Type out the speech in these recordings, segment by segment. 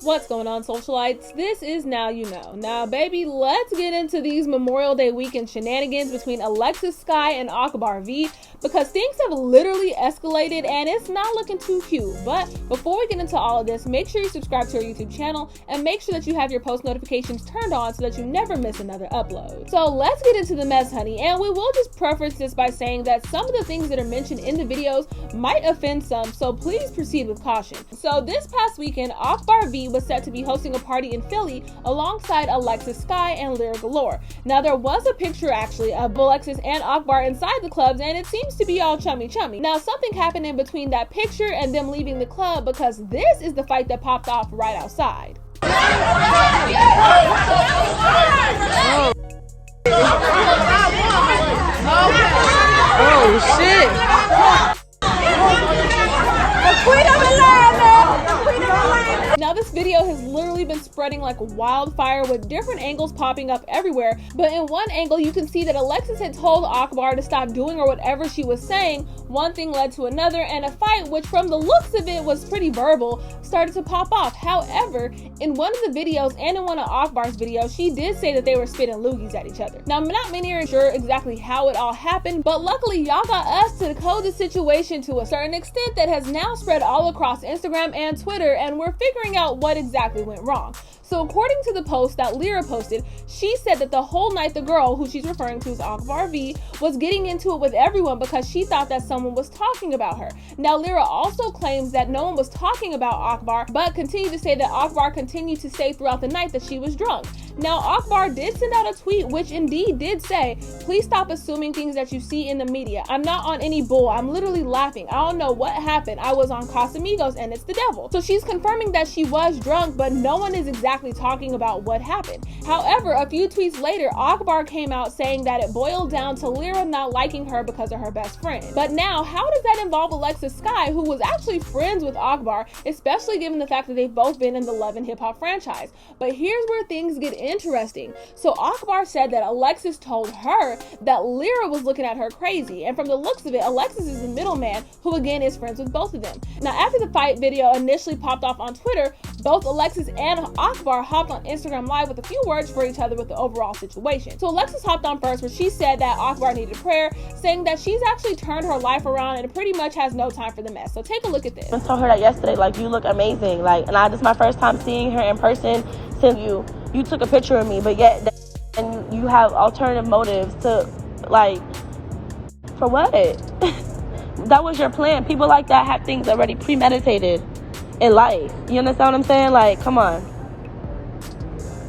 What's going on, socialites? This is Now You Know. Now, baby, let's get into these Memorial Day weekend shenanigans between Alexis Skyy and Akbar V, because things have literally escalated and it's not looking too cute. But before we get into all of this, make sure you subscribe to our YouTube channel and make sure that you have your post notifications turned on so that you never miss another upload. So let's get into the mess, honey, and we will just preface this by saying that some of the things that are mentioned in the videos might offend some, so please proceed with caution. So this past weekend, Akbar V was set to be hosting a party in Philly alongside Alexis Skyy and Lira Galore. Now, there was a picture actually of Alexis and Akbar inside the clubs, and it seems to be all chummy. Now, something happened in between that picture and them leaving the club, because this is the fight that popped off right outside. Oh shit! Now, this video has literally been spreading like wildfire with different angles popping up everywhere, but in one angle you can see that Alexis had told Akbar to stop doing or whatever she was saying. One thing led to another, and a fight, which from the looks of it was pretty verbal, started to pop off. However, in one of the videos and in one of Akbar's videos, she did say that they were spitting loogies at each other. Now, not many are sure exactly how it all happened, but luckily y'all got us to decode the situation to a certain extent that has now spread all across Instagram and Twitter, and we're figuring out what exactly went wrong. So according to the post that Lira posted, she said that the whole night the girl, who she's referring to as Akbar V, was getting into it with everyone because she thought that someone was talking about her. Now, Lira also claims that no one was talking about Akbar, but continued to say that Akbar continued to say throughout the night that she was drunk. Now, Akbar did send out a tweet which indeed did say, "Please stop assuming things that you see in the media. I'm not on any bull. I'm literally laughing. I don't know what happened. I was on Casamigos and it's the devil." So she's confirming that she was drunk, but no one is exactly talking about what happened. However, a few tweets later, Akbar came out saying that it boiled down to Lira not liking her because of her best friend. But now, how does that involve Alexis Skyy, who was actually friends with Akbar, especially given the fact that they've both been in the Love and Hip Hop franchise? But here's where things get interesting. So Akbar said that Alexis told her that Lira was looking at her crazy, and from the looks of it, Alexis is the middleman, who again is friends with both of them. Now, after the fight video initially popped off on Twitter, both Alexis and Akbar hopped on Instagram Live with a few words for each other with the overall situation. So Alexis hopped on first, where she said that Akbar needed prayer, saying that she's actually turned her life around and pretty much has no time for the mess. So take a look at this. I told her that yesterday, like, you look amazing, like, and this is my first time seeing her in person since you took a picture of me, but yet and you have alternative motives to, like, for what? That was your plan. People like that have things already premeditated in life. You understand what I'm saying? Like, come on.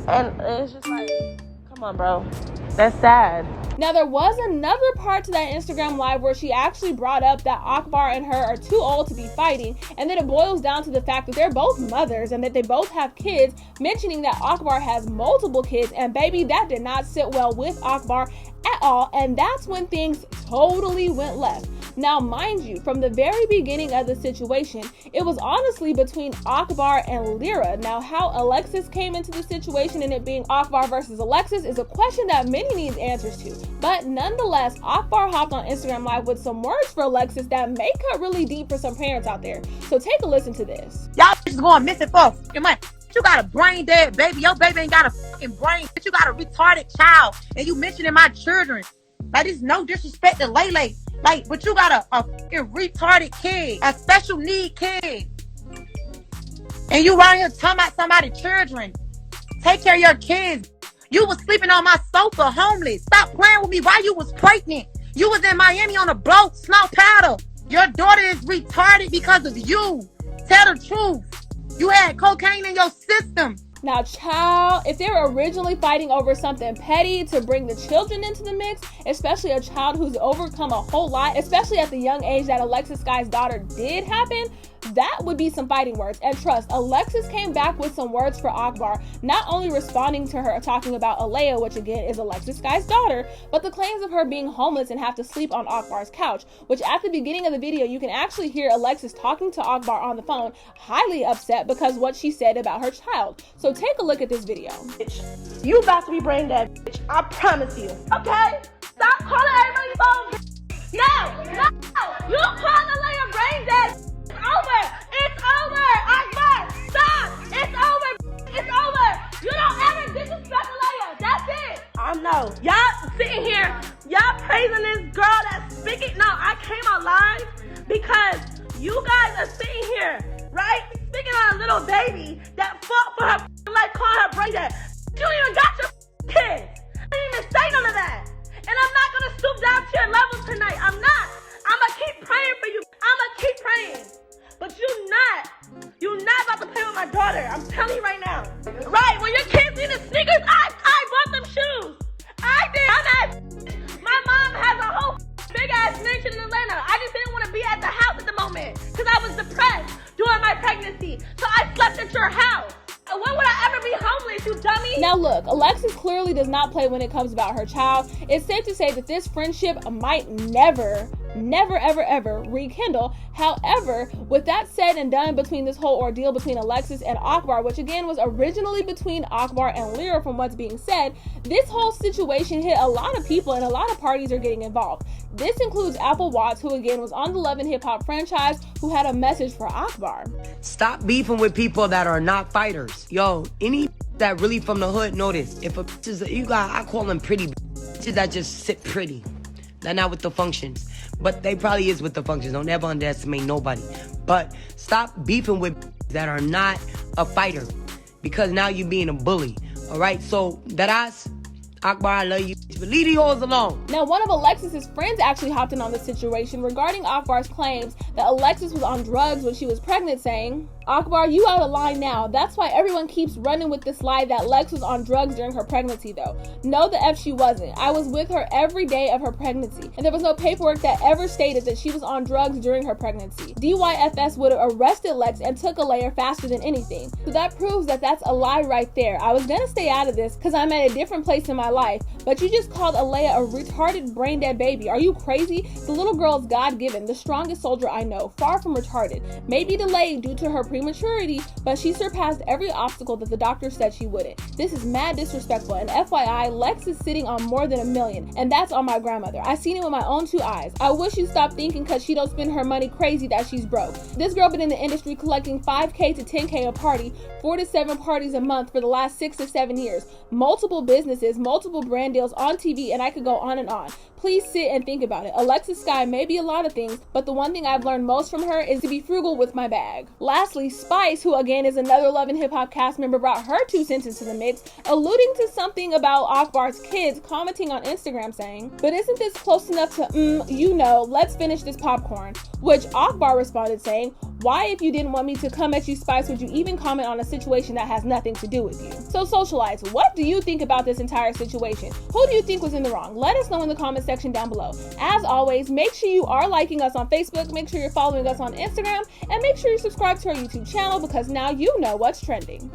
And it's just like, come on, bro. That's sad. Now, there was another part to that Instagram Live where she actually brought up that Akbar and her are too old to be fighting, and then it boils down to the fact that they're both mothers and that they both have kids, mentioning that Akbar has multiple kids, and baby, that did not sit well with Akbar at all, and that's when things totally went left. Now, mind you, from the very beginning of the situation, it was honestly between Akbar and Lira. Now, how Alexis came into the situation and it being Akbar versus Alexis is a question that many need answers to. But nonetheless, Akbar hopped on Instagram Live with some words for Alexis that may cut really deep for some parents out there. So take a listen to this. Y'all just going missing for fucking money. You got a brain dead baby. Your baby ain't got a fucking brain. You got a retarded child. And you mentioning my children. Like, there's no disrespect to Lele. Like, but you got a fucking retarded kid. A special need kid. And you around here talking about somebody's children. Take care of your kids. You was sleeping on my sofa, homeless. Stop playing with me while you was pregnant. You was in Miami on a boat, snow powder. Your daughter is retarded because of you. Tell the truth. You had cocaine in your system. Now, child, if they were originally fighting over something petty to bring the children into the mix, especially a child who's overcome a whole lot, especially at the young age that Alexis Skyy's daughter did happen, that would be some fighting words. And trust, Alexis came back with some words for Akbar, not only responding to her talking about Alea, which again is Alexis Sky's daughter, but the claims of her being homeless and have to sleep on Akbar's couch, which at the beginning of the video, you can actually hear Alexis talking to Akbar on the phone, highly upset because what she said about her child. So take a look at this video. You about to be brain dead, bitch. I promise you. Okay? Stop calling everybody's phone. No! You calling Alea brain dead. It's over. Akbar, stop. It's over. yo, y'all sitting here, y'all praising this girl that's speaking. No, I came out live because you guys are sitting here, right? Speaking on a little baby that fought for her life, calling her brain dead. You don't even got your kids. I didn't even say none of that. And I'm not gonna stoop down to your level tonight. I'm not. I'm gonna keep praying for you. I'm gonna keep praying. But you're not about to play with my daughter. I'm telling you right now. Right, when your kids need the sneakers, I bought them shoes. I did. My mom has a whole big ass mansion in Atlanta. I just didn't want to be at the house at the moment because I was depressed during my pregnancy. So I slept at your house. When would I ever be homeless, you dummy? Now look, Alexis clearly does not play when it comes about her child. It's safe to say that this friendship might never ever rekindle. However, with that said and done, between this whole ordeal between Alexis and Akbar, which again was originally between Akbar and Lira from what's being said, this whole situation hit a lot of people and a lot of parties are getting involved. This includes Apple Watts, who again was on the Love and Hip Hop franchise, who had a message for Akbar. Stop beefing with people that are not fighters. Yo, any that really from the hood know this. If a bitch is I call them pretty bitches that just sit pretty. They're not with the functions. But they probably is with the functions. Don't ever underestimate nobody. But stop beefing with that are not a fighter. Because now you're being a bully. Alright, so that ass, Akbar, I love you. But leave these hoes alone. Now, one of Alexis's friends actually hopped in on this situation regarding Akbar's claims that Alexis was on drugs when she was pregnant, saying, Akbar, you out of line now. That's why everyone keeps running with this lie that Lex was on drugs during her pregnancy, though. No, the F she wasn't. I was with her every day of her pregnancy, and there was no paperwork that ever stated that she was on drugs during her pregnancy. DYFS would have arrested Lex and took Alea faster than anything. So that proves that that's a lie right there. I was gonna stay out of this because I'm at a different place in my life, but you just called Alea a retarded, brain-dead baby. Are you crazy? The little girl is God-given, the strongest soldier I know, far from retarded. Maybe delayed due to her prematurity, but she surpassed every obstacle that the doctor said she wouldn't. This is mad disrespectful, and FYI, Lex is sitting on more than $1 million, and that's on my grandmother. I seen it with my own 2 eyes. I wish you stopped thinking because she don't spend her money crazy that she's broke. This girl been in the industry collecting $5K to $10K a party, 4 to 7 parties a month for the last 6 to 7 years. Multiple businesses, multiple brand deals on TV, and I could go on and on. Please sit and think about it. Alexis Skyy may be a lot of things, but the one thing I've learned most from her is to be frugal with my bag. Lastly, Spice, who again is another Love and Hip Hop cast member, brought her 2 cents into the mix, alluding to something about Akbar's kids, commenting on Instagram saying, but isn't this close enough to, let's finish this popcorn? Which Akbar responded saying, why, if you didn't want me to come at you, Spice, would you even comment on a situation that has nothing to do with you? So socialites, what do you think about this entire situation? Who do you think was in the wrong? Let us know in the comment section down below. As always, make sure you are liking us on Facebook, make sure you're following us on Instagram, and make sure you subscribe to our YouTube channel because now you know what's trending.